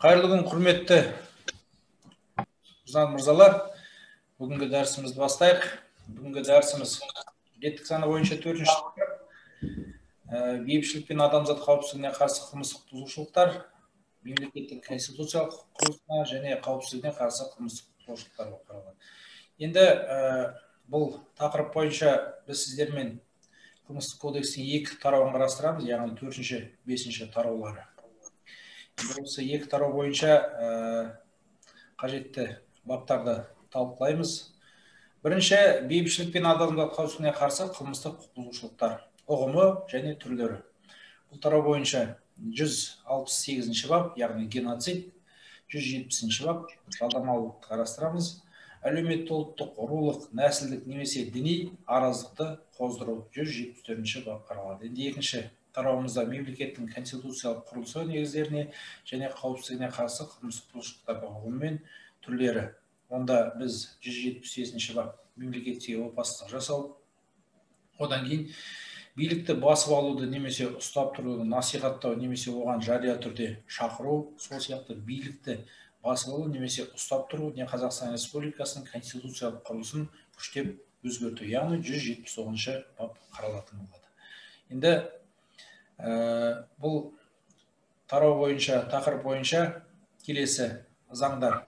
Қайырлы күн, құрметті мырзалар. Бүгінгі дәрісімізді бастайық. Бүгінгі дәрісіміз реттік саны бойынша 4-ші тақырып. Бейбітшілік пен адамзат қауіпсіздігіне қарсы қылмыстық бұзушылықтар, мемлекеттің конституциялық құрылысына және қауіпсіздігіне қарсы қылмыстық бұзушылықтар болып қаралады. Енді бұл тақырып бойынша біз сіздермен қылмыстық кодекстің 2 тарауын қарастырамыз, яғни 4-ші, 5-ші тараулары. Осы 2 тарау бойынша қажетті баптарды талқылаймыз. Бірінші, бейбітшілік пен адамзат қауіпсіздігіне қарсы қылмыстық бұзушылықтар ұғымы және түрлері. Бұл тарау бойынша 168-ші бап, яғни геноцид, 170-ші бап, жалдамалылықты қарастырамыз. Әлеуметтік, ұлттық, рулық, нәсілдік немесе діни араздықты қоздыру 174-ші бап қаралады. Енді екінші тарауымызда мемлекеттің конституциялық құрылысы негіздеріне және қауіпсіздігіне қарсы қылмыстық бұзушылықтардың ұғымы мен түрлері. Онда біз 178-ші бап мемлекетке опасыздық жасау, одан кейін билікті басып алуды немесе ұстап тұруды насихаттау немесе оған жария түрде шақыру, сол сияқты билікті басып алу немесе ұстап тұру не Қазақстан Республикасының конституциялық құрылысын күштеп өзгерту, яғни 179-ші бап қаралатын болады. Енді бұл тарау бойынша, тақырып бойынша келесі заңдар.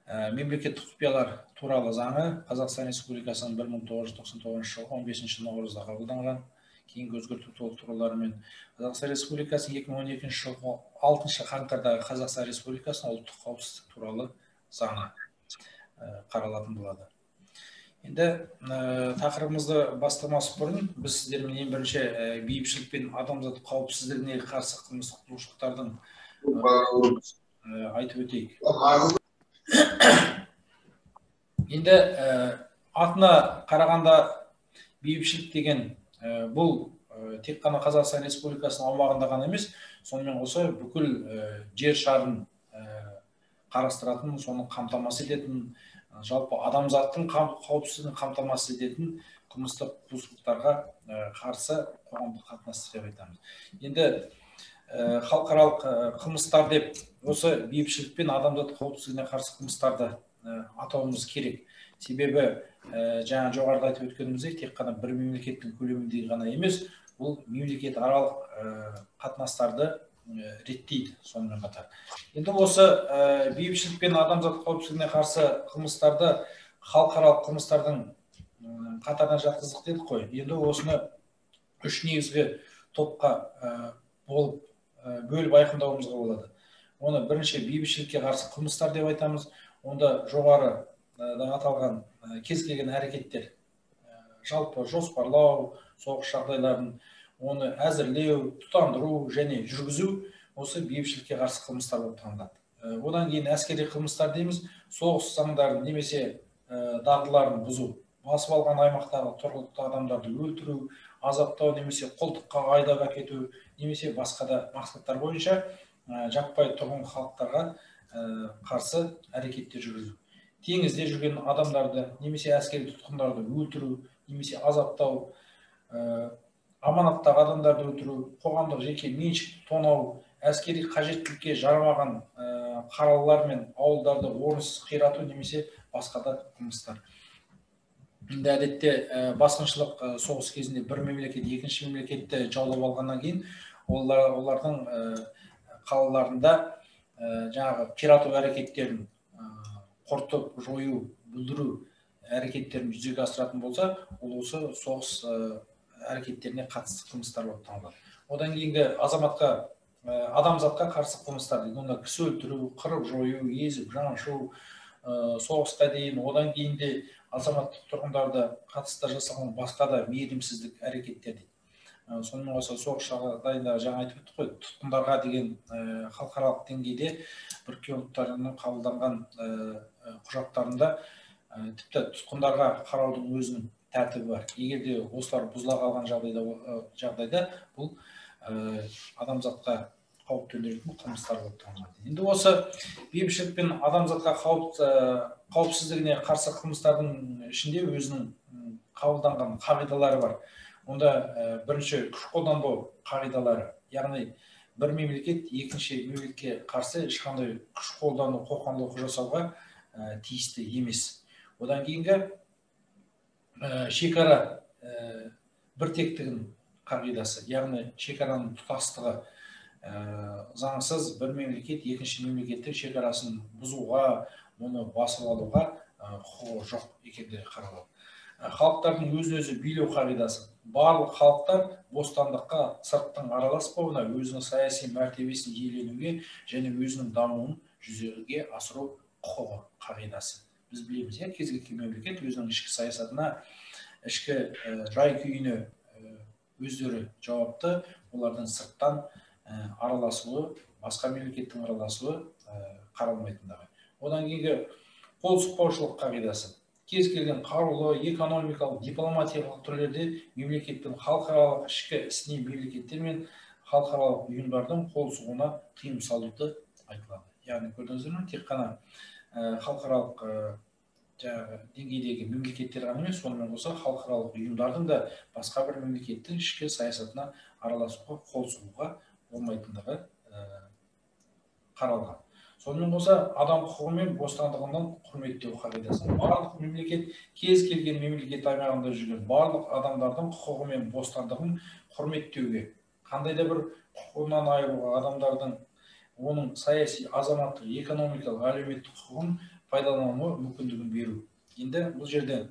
Мемлекеттік құпиялар туралы заңы Қазақстан Республикасының 1999 жылғы 15 наурызда қабылданған, кейінгі өзгерту толықтыруларымен Қазақстан Республикасының 2012 жылғы 6 қаңтардағы Қазақстан Республикасының ұлттық қауіпсіздік туралы заңы қаралатын болады. Енді тақырыбымызды бастамас бұрын біз сіздермен ең бірінші бейбітшілік пен адамзат қауіпсіздігіне қарсы қылмыстық бұзушылықтардың айтып өтейік. Енді атына қарағанда бейбітшілік деген бұл тек қана Қазақстан Республикасының аумағында ғана емес, сонымен қоса бүкіл жер шарын қарастыратын, соны қамтамасыз ететін, жалпы адамзаттың қауіпсіздігін қамтамасыз ететін қылмыстық бұзушылықтарға қарсы қоғамдық қатынастар деп айтамыз. Енді халықаралық қылмыстар деп осы бейбітшілік пен адамзат қауіпсіздігіне қарсы қылмыстарды атауымыз керек. Себебі жаңа жоғарыда айтып өткеніміздей тек қана бір мемлекеттің көлемінде ғана емес, бұл мемлекет аралық қатынастарды реттейді сонымен қатар. Енді осы бейбітшілік пен адамзат қауіпсіздігіне қарсы қылмыстарды халықаралық қылмыстардың қатарына жатқыздық дедік қой. Енді осыны 3 негізгі топқа бөліп айқындауымызға болады. Оны бірінші бейбітшілікке қарсы қылмыстар деп айтамыз. Онда жоғары аталған кез келген әрекеттер, жалпы жоспарлау, соғыс жағдайларын оны әзірлеу, тұтандыру және жүргізу осы бейбітшілікке қарсы қылмыстар болып танылады. Одан кейін әскери қылмыстар дейміз, соғыс заңдарын немесе дағдыларын бұзу, басып алған аймақтағы тұрғылықты адамдарды өлтіру, азаптау немесе құлдыққа айдап әкету, немесе басқа да мақсаттар бойынша жаппай тұрғын халықтарға қарсы әрекеттер жүргізу. Теңізде жүрген адамдарды немесе әскери тұтқындарды өлтіру, немесе азаптау, аманаттағы адамдарды өлтіру, қоғамдық жеке меншік тонау, әскери қажеттілікке жарамаған қалалар мен ауылдарды орынсыз қирату немесе басқа да қылмыстар. Енді әдетте басқыншылық соғыс кезінде бір мемлекет екінші мемлекетті жаулап алғаннан кейін олардың қалаларында жаңағы қирату әрекеттерін құртып, жою, бүлдіру әрекеттерін жүзеге асыратын болса, ол осы соғыс әрекеттеріне қатысты қылмыстар болып танылады. Одан кейінгі адамзатқа қарсы қылмыстар, онда кісі өлтіру, қырып жою, езіп, жаншу, соғысқа дейін, одан кейін де азаматтық тұрғындарды қатысты жасалған басқа да мейірімсіздік әрекеттер дейді. Сонымен қоса соғыс жағдайында жаңа айтып өттік қой, тұтқындарға деген халықаралық деңгейде Біріккен ұлттар ұйымының қабылданған құжаттарында тіпті тұтқындарға қараудың өзінің тәртібі бар. Егер де осылар бұзыла қалған жағдайда бұл адамзатқа қауіп төндіретін қылмыстар болып танылады. Енді осы бейбітшілік пен адамзатқа қауіпсіздігіне қарсы қылмыстардың ішінде өзінің қабылданған қағидалары бар. Онда бірінші күш қолданбау қағидалары, яғни бір мемлекет екінші мемлекетке қарсы ешқандай күш қолдану, қоқаң-лоққы жасауға тиісті емес. Одан кейінгі шекара біртектігін қағидасы, яғни шекараның тұтастығы, заңсыз бір мемлекет екінші мемлекеттің шекарасын бұзуға, оны басып алуға құқығы жоқ екендігі қаралады. Халықтардың өзін-өзі билеу қағидасы. Барлық халықтар бостандыққа сырттың араласпауына, өзінің саяси мәртебесін иеленуге және өзінің дамуын жүзеге асыру құқығы қағидасы. Біз білеміз, кез келген мемлекет өзінің ішкі саясатына, ішкі жай-күйіне өздері жауапты. Олардың сырттан араласуы, басқа мемлекеттің араласуы қаралмайтындығы. Одан кейінгі қол сұқпаушылық қағидасы. Кез келген қарулы, экономикалық, дипломатиялық түрлерде мемлекеттің халықаралық ішкі ісіне мемлекеттер мен халықаралық ұйымдардың қол сұғуына тыйым салуды айтылады. Яғни көрдіңіздер ме, тек қана халықаралық деңгейдегі мемлекеттер ғана емес, сонымен қоса халықаралық ұйымдардың да басқа бір мемлекеттің ішкі саясатына араласуға, қол сұғуға болмайтындығы қаралған. Сонымен қоса адам құқығы мен бостандығынан құрметтеу қағидасы. Барлық мемлекет, кез келген мемлекет аймағында жүрген барлық адамдардың құқығы мен бостандығын құрметтеуге, қандай да бір құқығынан айыруға, адамдардың оның саяси, азаматтық, экономикалық, әлеуметтік құқығын пайдалану мүмкіндігін беру. Енді бұл жерде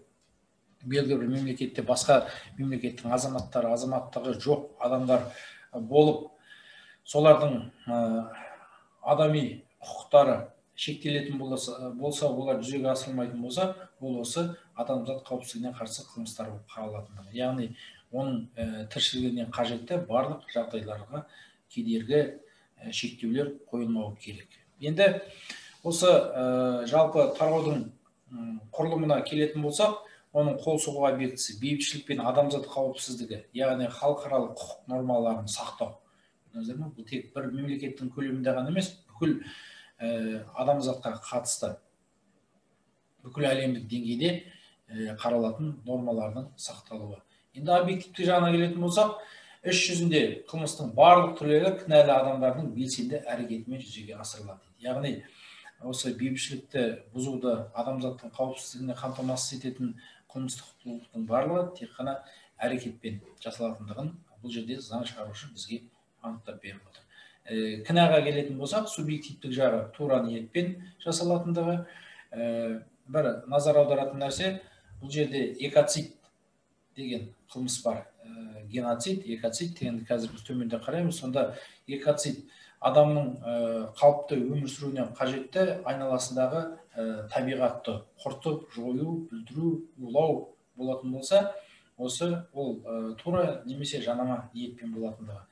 белгілі бір мемлекетте басқа мемлекеттің азаматтары, азаматтығы жоқ адамдар болып, солардың адами құқықтары шектелетін болса, олар жүзеге асырылмайтын болса, бұл осы адамзат қауіпсіздігіне қарсы қылмыстар болып қаралатындығы. Яғни оның тіршілігіне қажетті барлық жағдайларға кедергі, шектеулер қойылмауы керек. Енді осы жалпы тараудың құрылымына келетін болсақ, оның қол сұғу объектісі бейбітшілік пен адамзат қауіпсіздігі, яғни халықаралық құқық нормаларын сақтау. Бұл тек бір мемлекеттің көлемінде ғана емес, бүкіл адамзатқа қатысты бүкіл әлемдік деңгейде қаралатын нормалардың сақталуы. Енді объективті жағына келетін болсақ, іс жүзінде қылмыстың барлық түрлері кінәлі адамдардың белсенді әрекетімен жүзеге асырылады. Яғни осы бейбітшілікті бұзуды, адамзаттың қауіпсіздігіне қамтамасыз ететін қылмыстық құқықтың барлығы тек қана әрекетпен жасалатындығын бұл жерде заң шығарушы бізге анықтап беріп отыр. Кінәға келетін болсақ, субъективтік жағы тура ниетпен жасалатындығы. Бір назар аударатын нәрсе, бұл жерде экоцид деген қылмыс бар. Геноцид, экоцид дегенді қазір біз төменде қараймыз. Сонда экоцид адамның қалыпты өмір сүруіне қажетті айналасындағы табиғатты құртып, жою, бүлдіру, улау болатын болса, осы ол тура немесе жанама ниетпен болатындығы.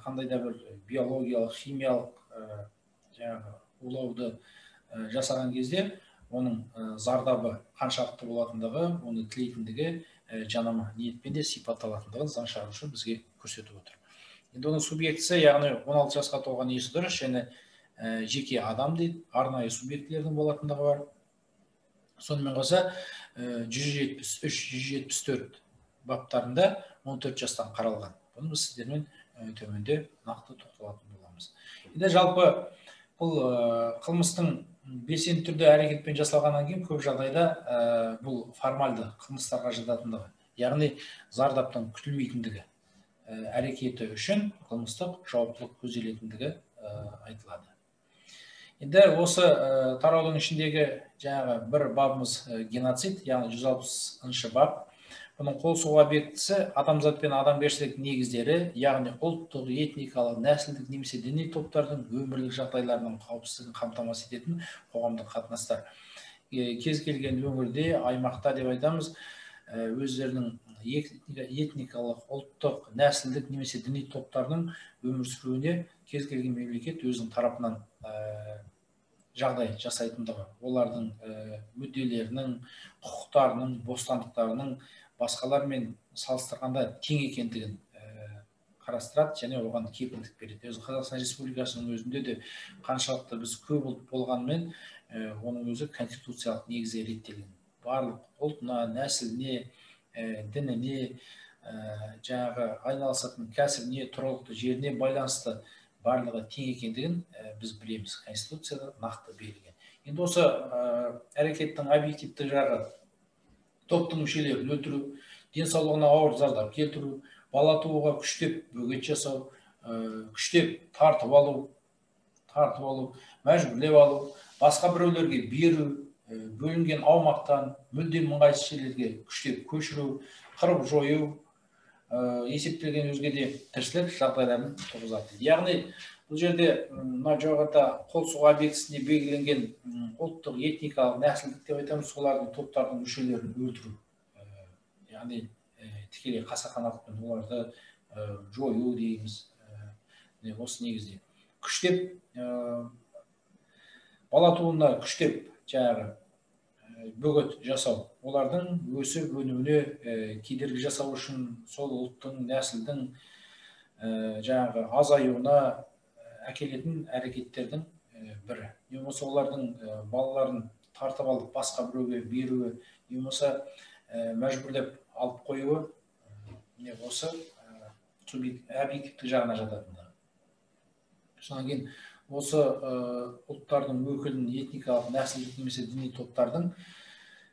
Қандай да бір биологиялық, химиялық улауды жасаған кезде оның зардабы қаншалықты болатындығы, оны тілейтіндігі жанама ниетпен де сипатталатындығын заң шығарушы бізге көрсетіп отыр. Енді оның субъектісі, яғни 16 жасқа толған есі дұрыс және жеке адам дейді, арнайы субъектілердің болатындығы бар. Сонымен қоса 173-174 баптарында 14 жастан қаралған. Бұны біз сіздермен төменде нақты тоқталатын боламыз. Енді жалпы бұл қылмыстың белсенді түрде әрекетпен жасалғаннан кейін көп жағдайда бұл формальды қылмыстарға жататындығы, яғни зардаптың күтілмейтіндігі әрекеті үшін қылмыстық жауаптылық көзделетіндігі айтылады. Енді осы тараудың ішіндегі жаңағы бір бабымыз геноцид, яғни 160-шы бап. Бұның қол сұғу объектісі адамзат пен адамгершілік негіздері, яғни ұлттық, этникалық, нәсілдік немесе діни топтардың өмірлік жағдайларының қауіпсіздігін қамтамасыз ететін қоғамдық қатынастар. Кез келген өңірде, аймақта деп айтамыз, өздерінің этникалық, ұлттық, нәсілдік немесе діни топтардың өмір сүруіне кез келген мемлекет өзінің тарапынан жағдай жасайтындығы, олардың мүдделерінің, құқықтарының, бостандықтарының басқалармен салыстырғанда тең екендігін қарастырады және оған кепілдік береді. Өзі Қазақстан Республикасының өзінде де қаншалықты біз көп ұлт болғанымен, оның өзі конституциялық негізде реттелген. Барлық ұлтына, нәсіліне, дініне, жаңағы айналысатын кәсібіне, тұрғылықты жеріне байланысты барлығы тең екендігін біз білеміз, Конституцияда нақты берілген. Енді осы әрекеттің объективті жағы топтың мүшелерін өлтіру, денсаулығына ауыр зардап келтіру, бала тууға күштеп бөгет жасау, күштеп тартып алу, мәжбүрлеп алу, басқа біреулерге беру, бөлінген аумақтан мүлдем ыңғайсыз жерлерге күштеп көшіру, қырып жою, есептелген өзге де тіршілік жағдайларын туғызады. Яғни бұл жерде мына жоғарыда қол соғу объектісінде белгіленген ұлттық, этникалық, нәсілдік деп айтамыз, солардың топтардың мүшелерін өлтіру. Яғни тікелей қасақанатпен оларды жою дейміз. Осы негізде күштеп бала тууына күштеп жаңағы бөгет жасау, олардың өсіп өнуіне кедергі жасау үшін сол ұлттың, нәсілдің жаңағы азаюына әкелетін әрекеттердің бірі. Не болмаса олардың балаларын тартып алып басқа біреуге беруі, не болмаса мәжбүрлеп алып қоюы, осы объективтік жағына жататындар. Содан кейін осы ұлттардың өкілін этникалық, нәсілдік немесе діни топтардың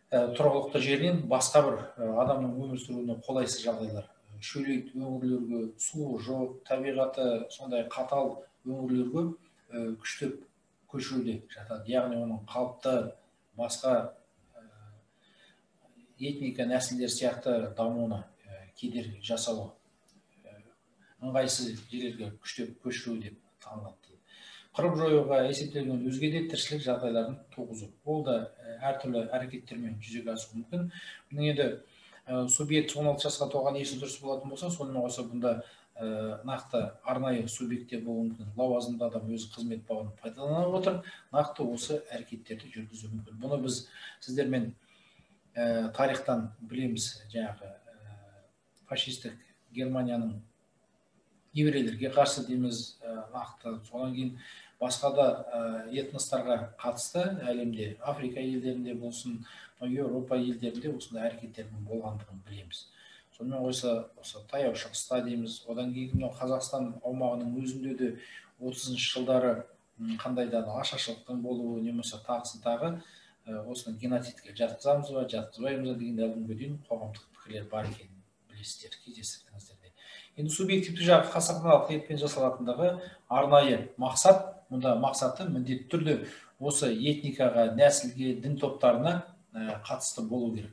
тұрғылықты жерінен басқа бір адамның өмір сүруіне қолайсыз жағдайлар, шөлейт өңірлерге, суы жоқ, табиғаты сондай қатал өңірлерге күштеп көшіруде жатады. Яғни оның қалыпты басқа этника, нәсілдер сияқты дамуына кедергі жасауы, ыңғайсыз жерлерге күштеп көшіру деп танылады. Қырып жоюға есептелген өзге де тіршілік жағдайларын туғызу. Ол да әртүрлі әрекеттермен жүзеге асуы мүмкін. Бұның енді субъект 16 жасқа толған есі дұрыс болатын болса, сонымен қоса бұнда нақты арнайы субъектте болуы мүмкін. Лауазымды адам өз қызмет бабын пайдаланып отыр, нақты осы әрекеттерді жүргізуі мүмкін. Бұны біз сіздермен тарихтан білеміз. Жаңағы фашистік Германияның еврейлерге қарсы дейміз, нақты. Содан кейін басқа да этностарға қатысты әлемде, Африка елдерінде болсын, Еуропа елдерінде осындай әрекеттердің болғандығын білеміз. Сонымен қоса осы таяу шығыста дейміз. Одан кейін Қазақстан аумағының өзінде де 30-шы жылдары қандай да ашаршылықтың болуы, немесе тағысын тағы осыны геноцидке жатқызамыз ба, жатқызбаймыз ба деген бүгінге дейін қоғамдық пікірлер бар екенін білесіздер, кездестірдіңіздер. Енді субъективті жағы қасақаналық ниетпен жасалатындағы арнайы мақсат, мұнда мақсаты міндетті түрде осы этникаға, нәсілге, дін топтарына қатысты болу керек.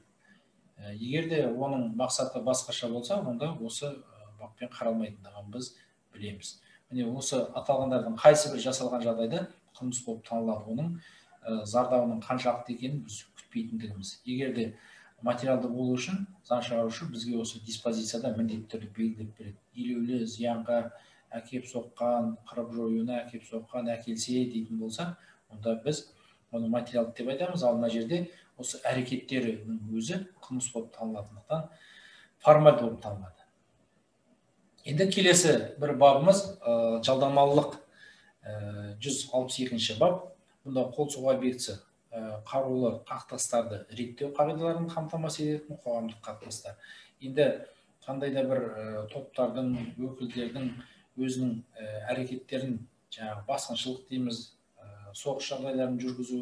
Егер де оның мақсаты басқаша болса, онда осы баппен қаралмайтындығын біз білеміз. Міне осы аталғандардың қайсы бір жасалған жағдайда қылмыс болып танылады, оның зардабының қаншалықты екенін біз күтпейтіндігіміз. Егер де материалды болу үшін заң шығарушы бізге осы диспозицияда міндетті түрде белгілеп береді. Елеулі зиянға әкеп соққан, қырып жоюына әкеп соққан, әкелсе дейтін болса, онда біз оны материалды деп айтамыз. Ал мына жерде осы әрекеттерінің өзі қылмыс болып танылатындықтан формалды болып танылады. Енді келесі бір бабымыз жалдамалылық, 162-ші бап. Бұнда қол соғу объектісі қарулы қақтығыстарды реттеу қағидаларын қамтамасыз ететін қоғамдық қатынастар. Енді қандай да бір топтардың, өкілдердің өзінің әрекеттерін, жаңағы басқыншылық дейміз, соғыс жағдайларын жүргізу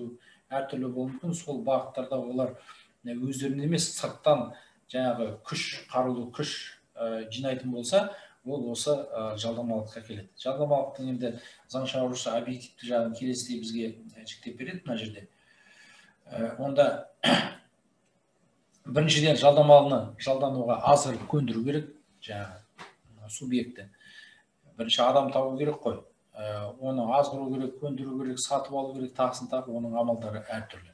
әртүрлі болуы мүмкін. Сол бағыттарда олар өздерінен емес, сырттан жаңағы күш, қарулы күш жинайтын болса, ол осы жалдамалыққа келеді. Жалдамалықтың енді заң шығарушы объективті жағын келесідей бізге жіктеп береді мына жерде. Онда біріншіден жалдамалыны жалдануға азғырып көндіру керек, жаңағы субъекті. Бірінші адам табу керек қой. Оны азғыру керек, көндіру керек, сатып алу керек, тағысын тағы, оның амалдары әртүрлі.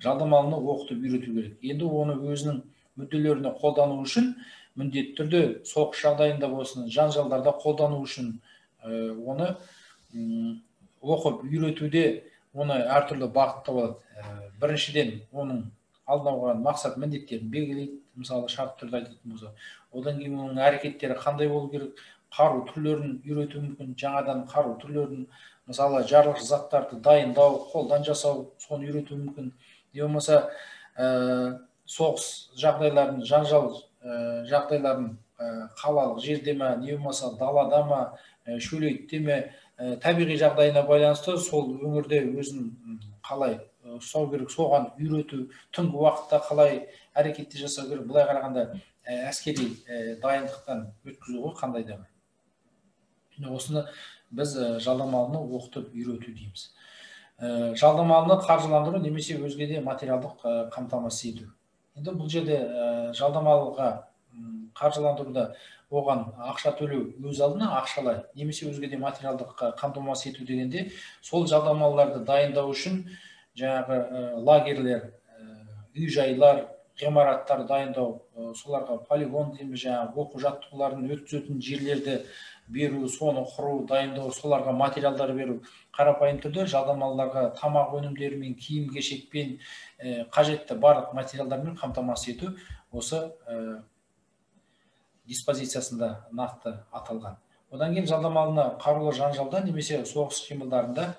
Жалдамалыны оқытып үйрету керек. Енді оны өзінің мүдделеріне қолдану үшін міндетті түрде соғыс жағдайында болсын, жанжалдарда қолдану үшін оны оқып үйретуде оны әртүрлі бағытта болады. Біріншіден оның алдына қойған мақсат міндеттерін белгілейді, мысалы шарт түрде айтатын болса. Одан кейін оның әрекеттері қандай болу керек, қару түрлерін үйрету мүмкін, жаңадан қару түрлерін, мысалы жарылғыш заттарды дайындау, қолдан жасау, соны үйрету мүмкін. Не болмаса соғыс жағдайларын, жанжал жағдайларын қалалық жерде ме, не болмаса далада ма, шөлейт деме табиғи жағдайына байланысты сол өңірде өзін қалай ұстау керек соған үйрету, түнгі уақытта қалай әрекетте жасау керек, былай қарағанда әскери дайындықтан өткізу ғой қандай да бір. Осыны біз жалдамалыны оқытып үйрету дейміз. Жалдамалыны қаржыландыру немесе өзге де материалдық қамтамасыз ету. Енді бұл жерде жалдамалыға қаржыландыруда оған ақша төлеу өз алдына ақшалай немесе өзге де материалдық қамтамасыз ету дегенде сол жалдамалыларды дайындау үшін жаңағы лагерлер, үй-жайлар, ғимараттар дайындау, соларға полигон дейміз, жаңағы оқу жаттығуларын өткізетін жерлерді беру, соны құру, дайындау, соларға материалдар беру, қарапайым түрде жалдамалыларға тамақ өнімдерімен, киім-кешекпен, қажетті барлық материалдармен қамтамасыз ету осы диспозициясында нақты аталған. Одан кейін жалдамалыны қарулы жанжалда немесе соғыс қимылдарында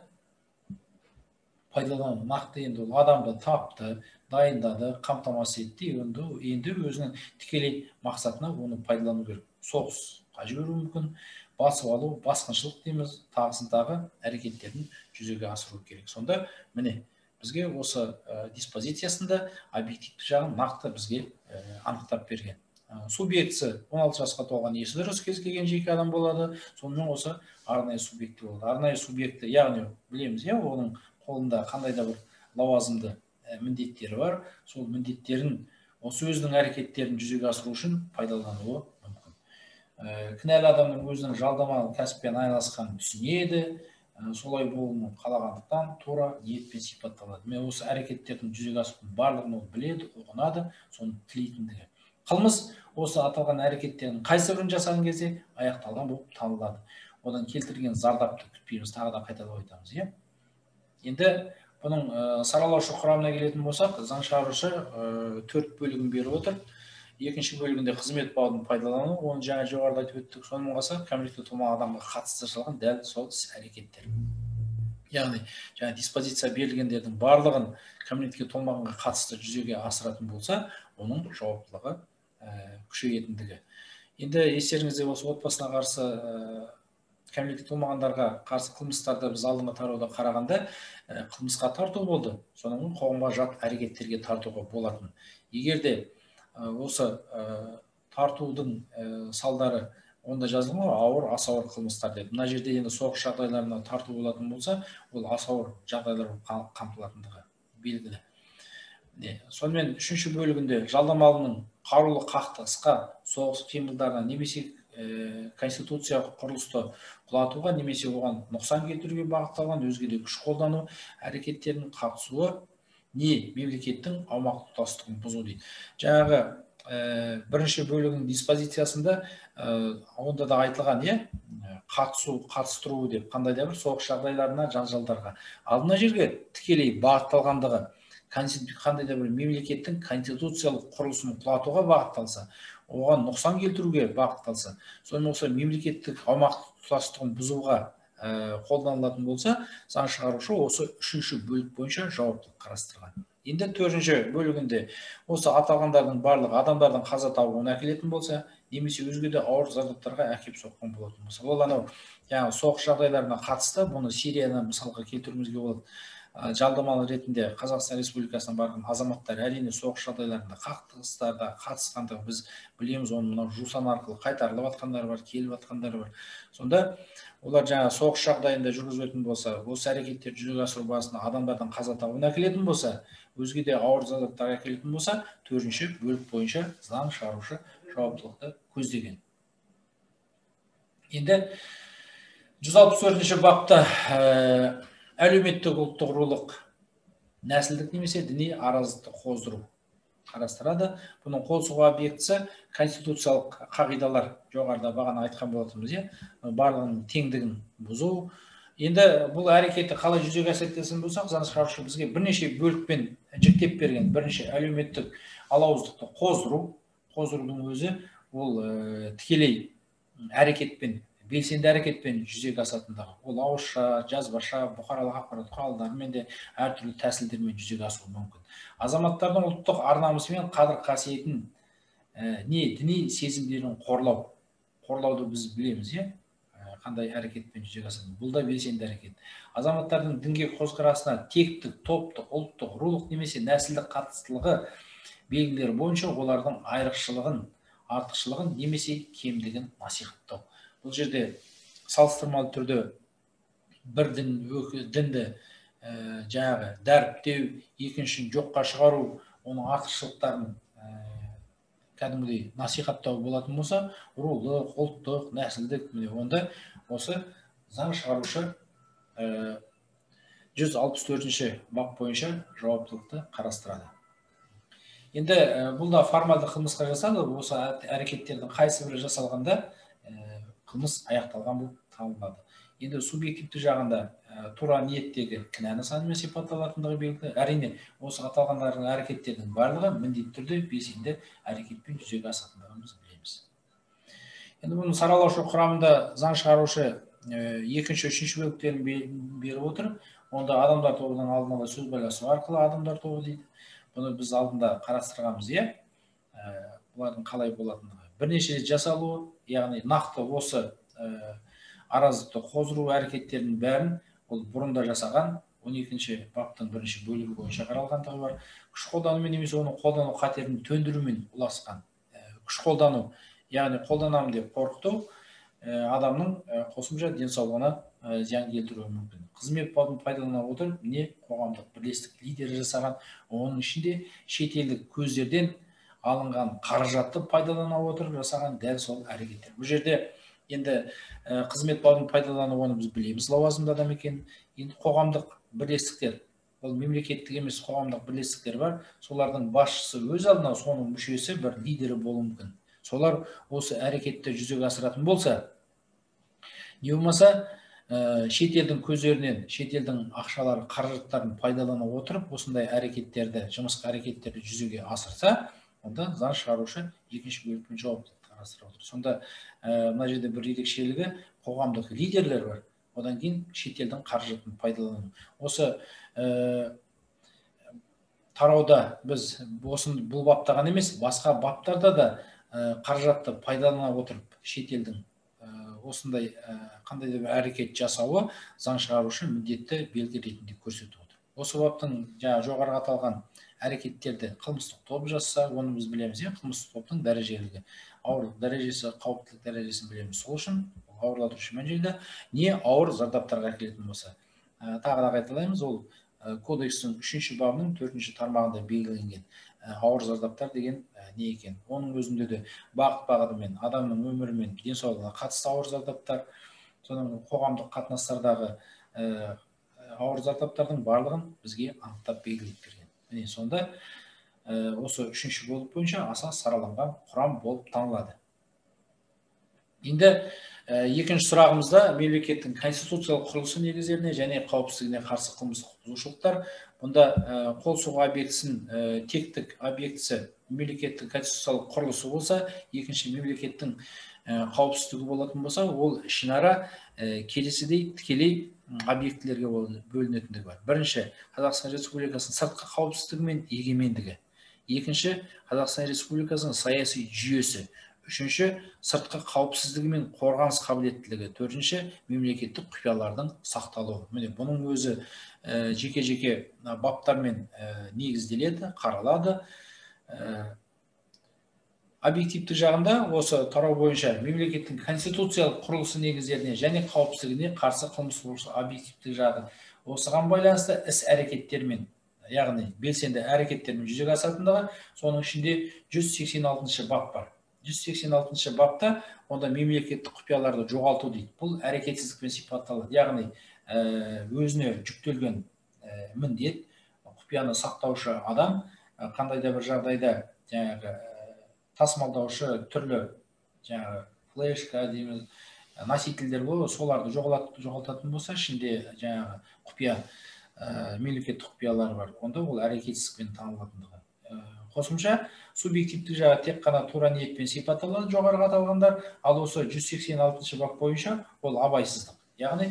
пайдалану. Нақты енді ол адамды тапты, дайындады, қамтамасыз етті, енді өзінің тікелей мақсатына оны пайдалану керек. Соғысқа жіберу мүмкін, басып алу, басқыншылық дейміз, тағысын тағы әрекеттерін жүзеге асыру керек. Сонда міне бізге осы диспозициясында объективті жағын нақты бізге анықтап берген. Субъектісі 16 жасқа толған есі дұрыс кез келген жеке адам болады, сонымен осы арнайы субъекті болады. Арнайы субъекті, яғни білеміз, оның қолында қандай да бір лауазымды міндеттері бар, сол міндеттерін осы өзінің әрекеттерін жүзеге асыру үшін пайдалануы мүмкін. Кінәлі адамның өзінің жалдамалы кәсіппен айналысқанын түсінеді, солай болуын қалағандықтан тура ниетпен сипатталады. Мен осы әрекеттердің жүзеге асырудың барлығын ол біледі, ұғынады, соны тілейтіндігі. Қылмыс осы аталған әрекеттердің қайсы бірін жасаған кезде аяқталған болып танылады. Одан келтірген зардапты күтпейміз, тағы да қайталап айтамыз. Енді бұның саралаушы құрамына келетін болсақ, заң шығарушы 4 бөлігін беріп отыр. Екінші бөлігінде қызмет бабын пайдалану, оны жаңа жоғарыда айтып өттік. Сонымен қоса кәмелетке толмаған адамға қатысты жасалған дәл сол іс-әрекеттер. Яғни жаңа диспозиция берілгендердің барлығын кәмелетке толмағанға қатысты жүзеге асыратын болса, оның жауаптылығы күшейетіндігі. Енді естеріңізде осы отбасына қарсы кәмелетке толмағандарға қарсы қылмыстарды біз алдыңғы тарауда қарағанда қылмысқа тарту болды. Соның қоғамға жат әрекеттерге тартуға болатын. Егер де осы тартудың салдары онда жазылған ауыр, аса ауыр қылмыстар деп. Мына жерде енді соғыс жағдайларына тарту болатын болса, ол аса ауыр жағдайлар қамтылатындығы белгілі. Сонымен үшінші бөлігінде жалдамалының қарулы қақтығысқа, соғыс қимылдарына немесе конституция құрылысты құлатуға немесе оған нұқсан келтіруге бағытталған өзге де күш қолдану әрекеттерінің қатысуы не мемлекеттің аумақтық тұтастығын бұзу дейді. Жаңағы бірінші бөлігінің диспозициясында онда да айтылған, қатыстыру деп, қандай да бір соғыс жағдайларына, жанжалдарға. Ал мына жерге тікелей бағытталғандығы қандай да бір мемлекеттің конституциялық құрылысын құлатуға бағытталса, оған нұқсан келтіруге бағытталса, сонымен осы мемлекеттік аумақтық тұтастығын бұзуға қолданылатын болса, заң шығарушы осы үшінші бөлік бойынша жауаптылық қарастырған. Енді төртінші бөлігінде осы аталғандардың барлығы адамдардың қаза табуына әкелетін болса, немесе өзге де ауыр зардаптарға әкеп соққан болатын болса. Ол анау соғыс жағдайларына қатысты, бұны Сирияны мысалға келтіруімізге болады. Жалдамалы ретінде Қазақстан Республикасынан барған азаматтар әрине соғыс жағдайларында қақтығыстарда қатысқандығы біз білеміз, оны мынау жусан арқылы қайтарылып жатқандары бар, келіп жатқандары бар. Сонда олар жаңа соғыс жағдайында жүргізілетін болса, осы әрекеттер жүзеге асыру барысында адамдардың қаза табуына әкелетін болса, өзге де ауыр зардаптарға әкелетін болса, төртінші бөлік бойынша заң шығарушы жауаптылықты көздеген. Енді 164-ші бапта әлеуметтік ұлттық рулық, нәсілдік немесе діни араздықты қоздыру қарастырады. Бұның қосуға объектісі конституциялық қағидалар, жоғарыда бағана айтқан болатынбыз, барлығының теңдігін бұзу. Енді бұл әрекетті қалай жүзеге асыратын болсақ, заң шығарушы бізге бірнеше бөлікпен жіктеп берген. Бірінші әлеуметтік алауыздықты қоздырудың өзі ол тікелей әрекетпен, белсенді әрекетпен жүзеге асатындығы. Ол ауызша, жазбаша, бұқаралық ақпарат құралдарымен де әртүрлі тәсілдермен жүзеге асуы мүмкін. Азаматтардың ұлттық ар-намысы мен қадір-қасиетін діни сезімдерін қорлауды біз білеміз, қандай әрекетпен жүзеге асады. Бұл да белсенді әрекет. Азаматтардың дінге көзқарасына тектік, топтық, ұлттық, рулық немесе нәсілдік қатыстылығы белгілері бойынша олардың айрықшылығын, артықшылығын немесе кемдігін насихаттау. Бұл жерде салыстырмалы түрде бір дінді жаңағы дәріптеу, екіншісін жоққа шығару, оның артықшылықтарын кәдімгідей насихаттау болатын болса, рулық, ұлттық, нәсілдік, онда осы заң шығарушы 164-ші бап бойынша жауаптылықты қарастырады. Енді бұл да формалды қылмысқа жасалды. Осы әрекеттердің қайсы бірі жасалғанда қылмыс аяқталған болып танылады. Енді субъективті жағында тура ниеттегі кінәні санымен сипатталатындығы белгілі. Әрине, осы аталғандардың әрекеттердің барлығы міндетті түрде белсенді әрекетпен жүзеге асатындығын біз білеміз. Енді бұның саралаушы құрамында заң шығарушы екінші, үшінші бөліктерін беріп отыр. Онда адамдар тобының алдын ала сөз байласу арқылы адамдар тобы дейді. Бұны біз алдында қарастырғанбыз, бұлардың қалай болатындығы. Бірнеше жасалуы, яғни нақты осы араздықты қоздыру әрекеттерінің бәрін ол бұрында жасаған 12-ші баптың бірінші бөлігі бойынша қаралғандығы бар. Күш қолданумен немесе оның қолдану қатерін төндірумен ұласқан күш қолдану, яғни қолданамын деп қорқыту адамның қосымша денсаулығына зиян келтіруі мүмкін. Қызмет бабын пайдалана отырып, не қоғамдық бірлестік лидері жасаған, оның ішінде шетелдік көздерден алынған қаражатты пайдалана отырып жасаған дәл сол әрекеттер. Бұл жерде енді қызмет бабын пайдалану, оны біз білеміз, лауазымды адам екен. Енді қоғамдық бірлестіктер, ол мемлекеттік емес қоғамдық бірлестіктер бар, солардың басшысы өз алдына соның мүшесі бір лидері болуы мүмкін. Солар осы әрекетті жүзеге асыратын болса, не болмаса шетелдің көздерінен, шетелдің ақшалары, қаражаттарын пайдалана отырып, осындай әрекеттерді, жұмысқа әрекеттерді жүзеге асырса, онда заң шығарушы екінші бөлікпен жауаптылықты қарастырып отыр. Сонда мына жерде бір ерекшелігі қоғамдық лидерлер бар, одан кейін шетелдің қаражатын пайдалану. Осы тарауда біз бұл бапта ғана емес, басқа баптарда да қаражатты пайдалана отырып шетелдің осындай қандай да бір әрекет жасауы заң шығарушы міндетті белгі ретінде көрсетіп отыр. Осы баптың жоғарғы аталған әрекеттерді қылмыстық топ жасаса, оны біз білеміз, қылмыстық топтың дәрежелігі, ауырлық дәрежесі, қауіптілік дәрежесін білеміз. Сол үшін ауырлатушы мән-жайды не ауыр зардаптарға әкелетін болса. Тағы да қайталаймыз, ол кодекстің 3-ші бабының 4-ші тармағында белгіленген ауыр зардаптар деген не екен. Оның өзінде де бағыт-бағытымен, адамның өмірі мен денсаулығына қатысты ауыр зардаптар, соның қоғамдық қатынастардағы ауыр зардаптардың барлығын бізге анықтап белгілеп берген. Міне сонда осы 3-ші бөлік бойынша аса сараланған құрам болып танылады. Енді екінші сұрағымызда мемлекеттің конституциялық құрылысы негіздеріне және қауіпсіздігіне қарсы қылмыстық бұзушылықтар. Бұнда қол соғу объектісінің тектік объектісі мемлекеттің конституциялық құрылысы болса, екінші мемлекеттің қауіпсіздігі болатын болса, ол ішінара келесідей тікелей объектілерге бөлінетіндігі бар. Бірінші, Қазақстан Республикасының сыртқы қауіпсіздігі мен егемендігі. Екінші, Қазақстан Республикасының саяси жүйесі. Үшінші, сыртқы қауіпсіздігі мен қорғаныс қабілеттілігі. Төртінші, мемлекеттік құпиялардың сақталуы. Міне бұның өзі жеке-жеке баптармен негізделеді, қаралады. Объективті жағында осы тарау бойынша мемлекеттің конституциялық құрылысы негіздеріне және қауіпсіздігіне қарсы қылмыс құрылысы объективті жағы. Осыған байланысты іс-әрекеттермен, яғни белсенді әрекеттермен жүзеге асатындығы, соның ішінде 186-шы бап бар. 186-шы бапта онда мемлекеттік құпияларды жоғалту дейді. Бұл әрекетсіздікпен сипатталады. Яғни өзіне жүктелген міндет, құпияны сақтаушы адам қандай да бір жағдайда тасымалдаушы түрлі флешка дейміз, носительдер болады, соларды жоғалтатын болса, ішінде құпия, мемлекеттік құпиялар бар. Онда ол әрекетсіздікпен танылатындығы. Қосымша субъективті жағы тек қана тура ниетпен сипатталады жоғарғы аталғандар, ал осы 186-шы бап бойынша ол абайсыздық. Яғни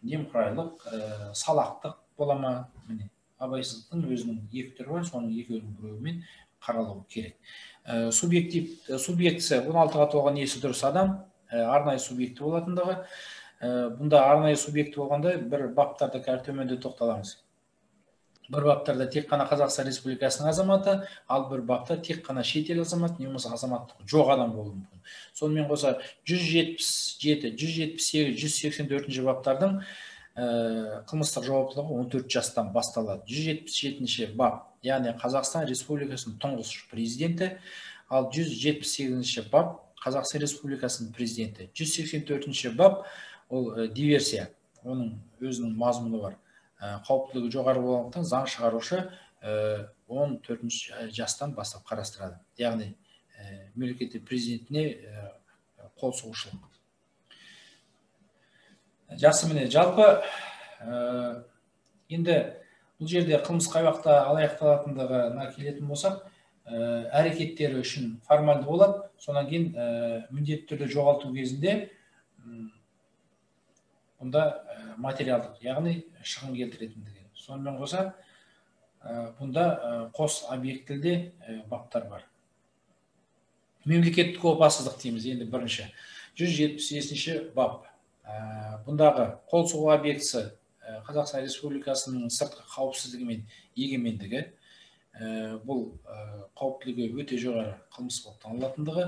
немқұрайлық, салақтық бола ма? Міне, абайсыздықтың өзінің екі түрі бар, соның екеуінің біреуімен қаралу керек. Субъектісі 16-ға толған есі дұрыс адам, арнайы субъекті болатындығы, бұнда арнайы субъекті болғанда бір баптарда қазір төменде тоқталамыз. Бір баптарда тек қана Қазақстан Республикасының азаматы, ал бір бапта тек қана шетел азаматы немесе азаматтығы жоқ адам болуы мүмкін. Сонымен қоса 177, 178, 184 баптардың қылмыстық жауаптылығы 14 жастан басталады. 177 бап, яғни Қазақстан Республикасының тұңғыш президенті, ал 178 бап Қазақстан Республикасының президенті. 184 бап ол диверсия, оның өзінің мазмұны бар. Қауіптілігі жоғары болғандықтан заң шығарушы 14 жастан бастап қарастырады. Яғни мемлекет президентіне қол сұғушылық. Жақсы, міне жалпы енді бұл жерде қылмыс қай уақытта алаяқталатындығына келетін болсақ, әрекеттері үшін формальды болады, содан кейін міндетті түрде жоғалту кезінде бұнда материалдық, яғни шығын келтіретіндігі. Сонымен қоса бұнда қос объектілде баптар бар. Мемлекеттік опасыздық дейміз енді бірінші. 170 бап. Бұндағы қол сұғу объектісі Қазақстан Республикасының сыртқы қауіпсіздігі мен егемендігі. Бұл қауіптілігі өте жоғары қылмыс болып танылатындығы.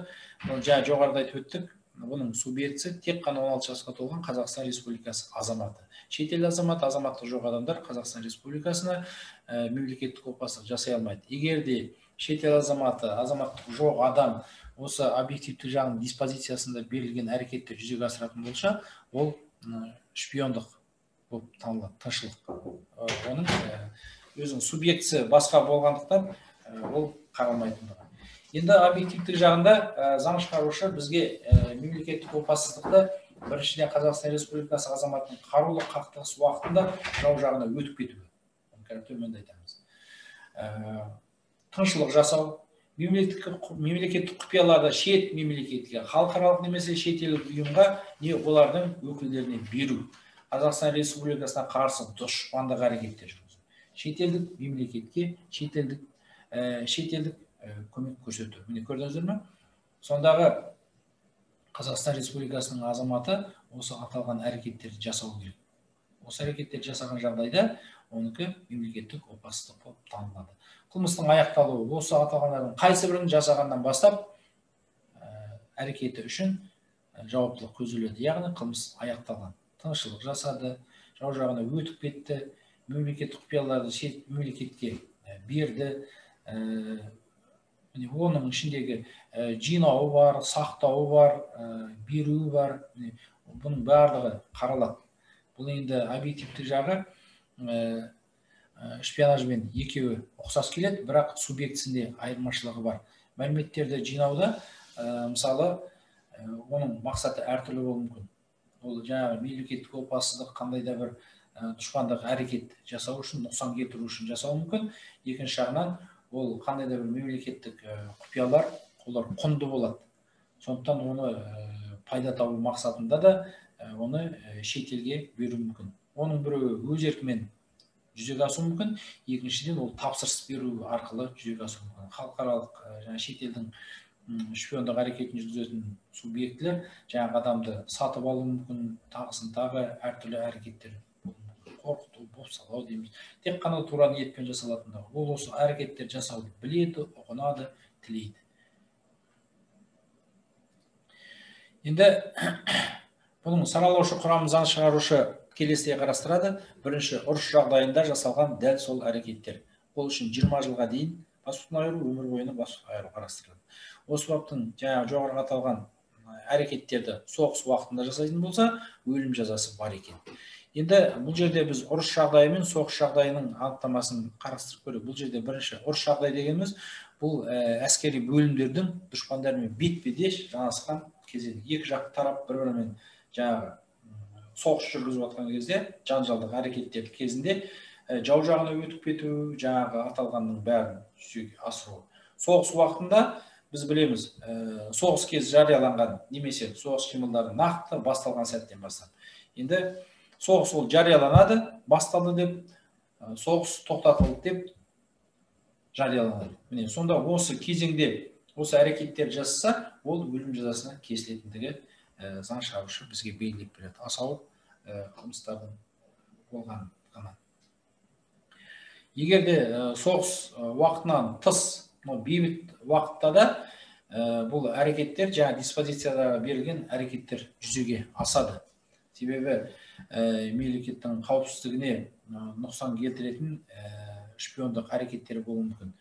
Жаңа жоғарыда айтып өттік. Бұның субъектісі тек қана 16 жасқа толған Қазақстан Республикасы азаматы. Шетел азаматы, азаматтығы жоқ адамдар Қазақстан Республикасына мемлекеттік опасыздық жасай алмайды. Егер де шетел азаматы, азаматтығы жоқ адам осы объективтік жағының диспозициясында берілген әрекетті жүзеге асыратын болса, ол шпиондық болып танылады, тыңшылық. Оның өзінің субъектісі басқа болғандықтан ол қаралмайтындығы. Енді объективтік жағында заң шығарушы бізге мемлекеттік опасыздықты біріншіден Қазақстан Республикасы азаматының қарулы қақтығыс уақытында жау жағына өтіп кетуі. Төменде айтамыз. Тыңшылық жасау, мемлекеттік құпияларды шет мемлекетке, халықаралық немесе шетелдік ұйымға не олардың өкілдеріне беру. Қазақстан Республикасына қарсы дұшпандық әрекеттер жүргізу. Шетелдік мемлекетке шетелдік көмек көрсету. Міне көрдіңіздер ме? Сондағы Қазақстан Республикасының азаматы осы аталған әрекеттерді жасау керек. Осы әрекеттерді жасаған жағдайда оныкі мемлекеттік опасыздық болып танылады. Қылмыстың аяқталуы осы аталғандардың қайсы бірін жасағаннан бастап әрекеті үшін жауаптылық көзделеді. Яғни қылмыс аяқталған. Тыңшылық жасады, жау жағына өтіп кетті, мемлекеттік құпияларды шет мемлекетке берді. Оның ішіндегі жинауы бар, сақтауы бар, беруі бар. Бұның барлығы қаралады. Бұл енді объективтік жағы шпионажбен екеуі ұқсас келеді, бірақ субъектісінде айырмашылығы бар. Мәліметтерді жинауда, мысалы, оның мақсаты әртүрлі болуы мүмкін. Ол жаңағы мемлекеттік опасыздық қандай да бір дұшпандық әрекет жасау үшін, нұқсан келтіру үшін жасауы мүмкін. Екінші жағынан ол қандай да бір мемлекеттік құпиялар, олар құнды болады. Сондықтан оны пайда табу мақсатында да оны шетелге беру мүмкін. Оның біреуі өз еркімен жүзеге асуы мүмкін, екіншіден ол тапсырыс беру арқылы жүзеге асуы мүмкін. Халықаралық шетелдің шпиондық әрекетін жүргізетін субъектілер жаңағы адамды сатып алуы мүмкін, тағысын тағы әртүрлі әрекеттер, қорқыту, бопсалау дейміз. Тек қана тура ниетпен жасалатындығы. Ол осы әрекеттер жасауды біледі, ұғынады, тілейді. Енді бұның саралаушы құрамын заң шығарушы келесіде қарастырады. Бірінші, ұрыс жағдайында жасалған дәл сол әрекеттер. Ол үшін 20 жылға дейін бас бостандығынан айыру, өмір бойына бас бостандығынан айыру қарастырылады. Осы баптың жоғарыда аталған әрекеттерді соғыс уақытында жасайтын болса, өлім жазасы бар екен. Енді бұл жерде біз ұрыс жағдайы мен соғыс жағдайының анықтамасын қарастырып көрейік. Бұл жерде бірінші ұрыс жағдай дегеніміз бұл әскери бөлімдердің дұшпандармен бетпе-бет жанасқан кезеңі. Екі жақ тарап бір-бірімен жаңағы соғыс жүргізіп жатқан кезде, жанжалдық әрекеттер кезінде жау жағына өтіп кету, жаңағы аталғанның бәрін жүзеге асыру. Соғыс уақытында біз білеміз, соғыс кезі жарияланған немесе соғыс қимылдары нақты басталған сәттен бастап. Енді соғыс ол жарияланады, басталды деп, соғыс тоқтатылды деп жарияланады. Міне сонда осы кезеңде осы әрекеттер жасаса, ол өлім жазасына кесілетіндігі заң шығарушы бізге белгілеп береді. Аса ауыр қылмыстардың болған ғана. Егер де соғыс уақытынан тыс, бейбіт уақытта да бұл әрекеттер, жаңа диспозицияда берілген әрекеттер жүзеге асады. Себебі мемлекеттің қауіпсіздігіне нұқсан келтіретін шпиондық әрекеттері болуы мүмкін.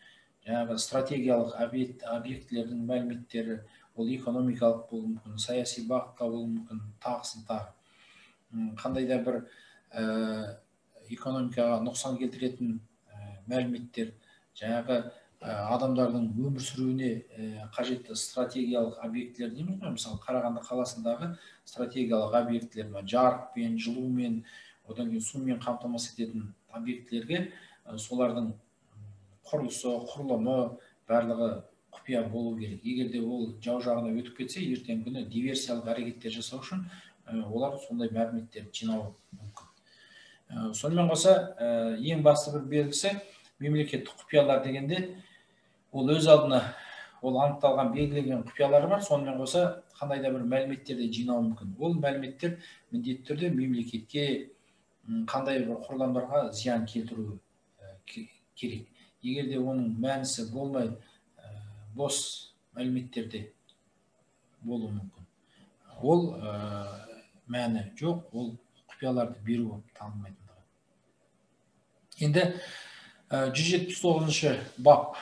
Жаңағы стратегиялық объектілердің мәліметтері, ол экономикалық болуы мүмкін, саяси бағытта болуы мүмкін, тағысын тағы. Қандай да бір экономикаға нұқсан келтіретін мәліметтер, жаңағы адамдардың өмір сүруіне қажетті стратегиялық объектілер дейміз ғой, мысалы Қарағанды қаласындағы стратегиялық объектілер, жарықпен, жылумен, одан кейін сумен қамтамасыз ететін объектілерге солардың құрылысы, құрылымы барлығы құпия болу керек. Егер де ол жау жағына өтіп кетсе, ертеңгі күні диверсиялық әрекеттер жасау үшін олар сондай мәліметтерді жинауы мүмкін. Сонымен қоса, ең басты бір белгісі, мемлекеттік құпиялар дегенде, ол өз алдына ол анықталған белгіленген құпиялары бар. Сонымен қоса, қандай да бір мәліметтерді жинауы мүмкін. Ол мәліметтер міндетті түрде мемлекетке, қандай бір құрылымдарға зиян келтіруі керек. Егер де оның мәнісі болмай, бос мәліметтерде болуы мүмкін. Ол мәні жоқ, ол құпияларды беру болып танылмайтындығы. Енді 179-шы бап: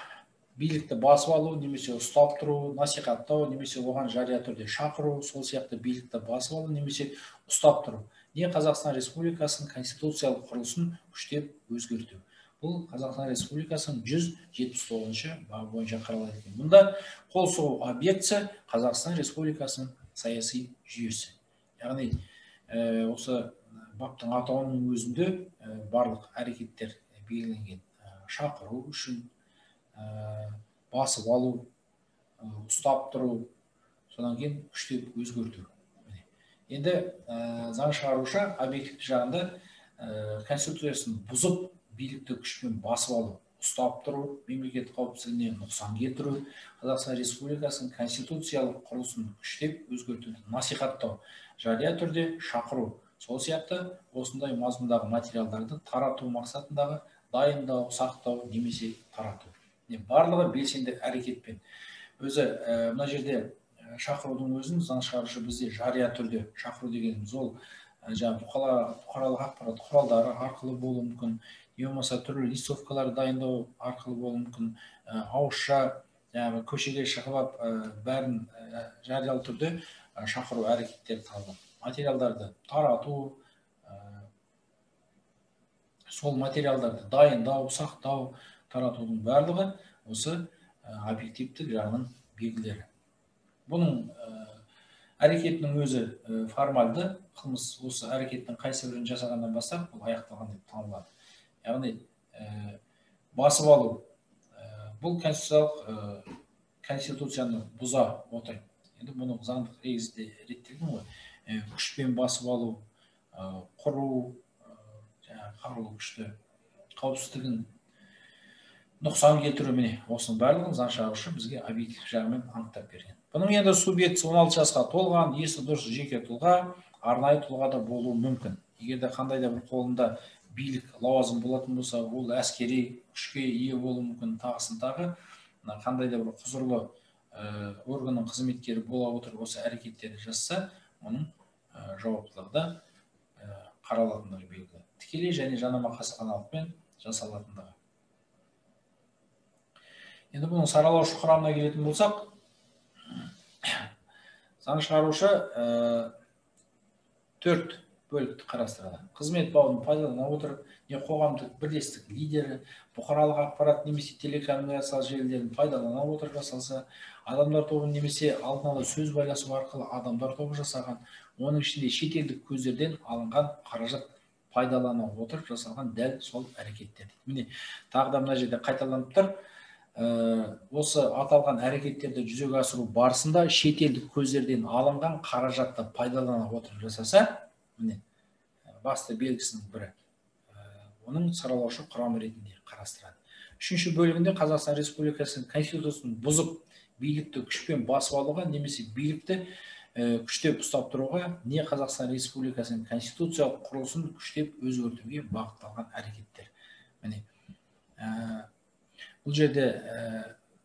билікті басып алу, немесе ұстап тұру, насихаттау, немесе оған жария түрде шақыру, сол сияқты билікті басып алу, немесе ұстап тұру. Не Қазақстан Республикасының конституциялық құрылысын күштеп өзгерту. Бұл Қазақстан Республикасының 179-шы бабы бойынша қаралады екен. Мұнда қол соғу объектісі Қазақстан Республикасының саяси жүйесі. Яғни осы баптың атауының өзінде барлық әрекеттер белгіленген. Шақыру үшін, басып алу, ұстап тұру, содан кейін күштеп өзгерту. Енді заң шығарушы объективті жағында конституциясын бұзып, билікті күшпен басып алу, ұстап тұру, мемлекет қауіпсіздігіне нұқсан келтіру, Қазақстан Республикасының конституциялық құрылысын күштеп өзгертуді насихаттау, жария түрде шақыру, сол сияқты осындай мазмұндағы материалдарды тарату мақсатындағы дайындау, сақтау немесе тарату. Барлығы белсенді әрекетпен. Өзі мына жерде шақырудың өзін заң шығарушы бізде жария түрде шақыру дегеніміз ол бұқаралық ақпарат құралдары арқылы болуы мүмкін, не болмаса түрлі листовкалар дайындау арқылы болуы мүмкін, ауызша көшеге шығып бәрін жариялы түрде шақыру әрекеттері табылады. Материалдарды тарату, сол материалдарды дайындау, сақтау, таратудың барлығы осы объективтік жағының белгілері. Бұның әрекетінің өзі формальды, қылмыс осы әрекеттің қайсы бірін жасағаннан бастап бұл аяқталған деп танылады. Яғни басып алу, бұл конституцияны бұза отырып. Енді бұның заңдық негізде реттелген ғой. Күшпен басып алу, құру, қарулы күшті қауіпсіздігін нұқсан келтіру, міне осының барлығын заң шығарушы бізге объектив жағымен анықтап берген. Бұның енді субъектісі 16 жасқа толған, есі дұрыс жеке тұлға, арнайы тұлғада болуы мүмкін. Егер де қандай да бір қолында билік лауазым болатын болса, ол әскери күшке ие болуы мүмкін, тағысын тағы. Қандай да бір құзырлы органның қызметкері бола отырып осы әрекеттерді жасаса, оның жауаптылығы да қаралатындығы белгілі. Тікелей және жанама қасақаналықпен жасалатындығы. Енді бұның саралаушы құрамына келетін болсақ, заң шығарушы 4 бөлікті қарастырады. Қызмет бабын пайдалана отырып, не қоғамдық бірлестік лидері, бұқаралық ақпарат немесе телекоммуникациялық желілерін пайдалана отырып жасалса, адамдар тобын немесе алдын ала сөз байласу арқылы адамдар тобы жасаған, оның ішінде шетелдік көздерден алынған қаражат пайдалана отырып жасалған дәл сол әрекеттер. Міне, тағы да мына жерде қайталанып тұр. Осы аталған әрекеттерді жүзеге асыру барысында шетелдік көздерден алынған қаражатты пайдалана отырып жасаса, міне, басты белгісінің бірі. Оның саралаушы құрамы ретінде қарастырады. Үшінші бөлігінде Қазақстан Республикасының конституциясын бұзып, билікті күшпен басып алуға немесе билікті күштеп ұстап тұруға не Қазақстан Республикасының конституциялық құрылысын күштеп өзгертуге бағытталған әрекеттер. Міне, бұл жерде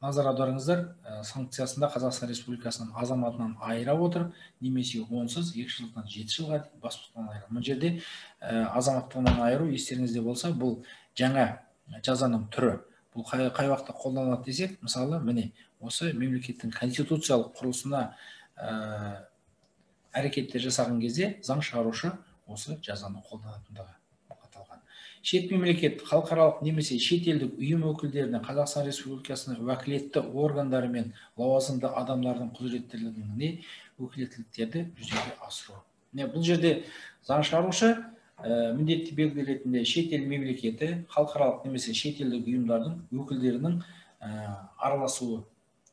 назар аударыңыздар, санкциясында Қазақстан Республикасының азаматынан айыра отырып, немесе онсыз 2 жылдан 7 жылға дейін бас бостандығынан айыру. Бұл жерде азаматтығынан айыру, естеріңізде болса, бұл жаңа жазаның түрі. Бұл қай уақытта қолданылады десек, мысалы, міне, осы мемлекеттің конституциялық құрылысына әрекеттер жасаған кезде заң шығарушы осы жазаны қолданатындығы аталған. Шет мемлекет, халықаралық немесе шет елдік ұйым өкілдеріне Қазақстан Республикасының уәкілетті органдары мен лауазымды адамдардың құзыреттілігіне өкілеттіліктерді жүзеге асыру. Бұл жерде заң шығарушы міндетті белгілі шет ел мемлекеті, халықаралық немесе шет елдік ұйымдардың өкілдерінің араласуы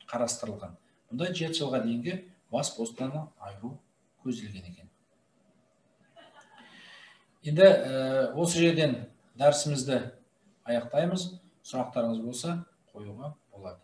қарастырылған. Бұнда 7 жылға дейінгі бас бостандығынан айыру көзделген екен. Енді осы жерден дәрісімізді аяқтаймыз. Сұрақтарыңыз болса қоюға болады.